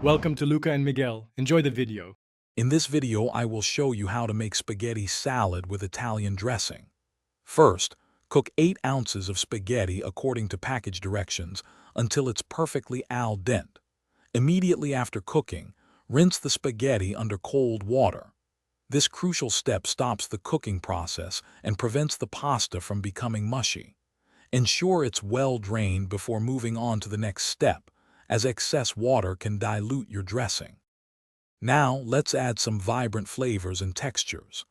Welcome to Luca and Miguel. Enjoy the video. In this video, I will show you how to make spaghetti salad with Italian dressing. First, cook 8 ounces of spaghetti according to package directions until it's perfectly al dente. Immediately after cooking, rinse the spaghetti under cold water. This crucial step stops the cooking process and prevents the pasta from becoming mushy. Ensure it's well drained before moving on to the next step, as excess water can dilute your dressing. Now, let's add some vibrant flavors and textures.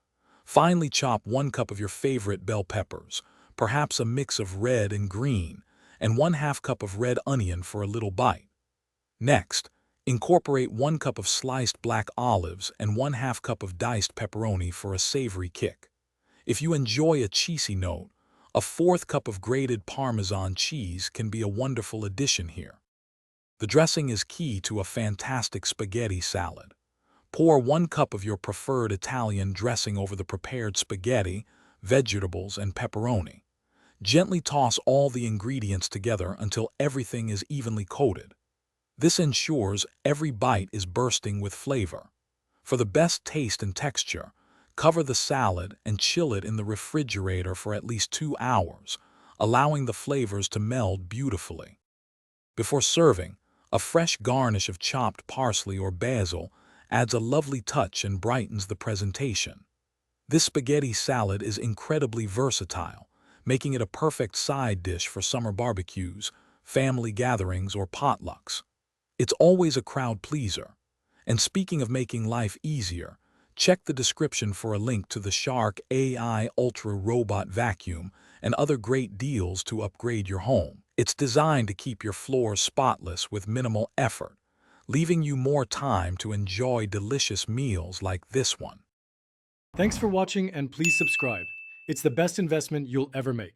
Finely chop 1 cup of your favorite bell peppers, perhaps a mix of red and green, and 1/2 cup of red onion for a little bite. Next, incorporate 1 cup of sliced black olives and 1/2 cup of diced pepperoni for a savory kick. If you enjoy a cheesy note, a 1/4 cup of grated Parmesan cheese can be a wonderful addition here. The dressing is key to a fantastic spaghetti salad. Pour 1 cup of your preferred Italian dressing over the prepared spaghetti, vegetables, and pepperoni. Gently toss all the ingredients together until everything is evenly coated. This ensures every bite is bursting with flavor. For the best taste and texture, cover the salad and chill it in the refrigerator for at least 2 hours, allowing the flavors to meld beautifully. Before serving, a fresh garnish of chopped parsley or basil adds a lovely touch and brightens the presentation. This spaghetti salad is incredibly versatile, making it a perfect side dish for summer barbecues, family gatherings, or potlucks. It's always a crowd pleaser. And speaking of making life easier, check the description for a link to the Shark AI Ultra Robot Vacuum and other great deals to upgrade your home. It's designed to keep your floors spotless with minimal effort, leaving you more time to enjoy delicious meals like this one. Thanks for watching and please subscribe. It's the best investment you'll ever make.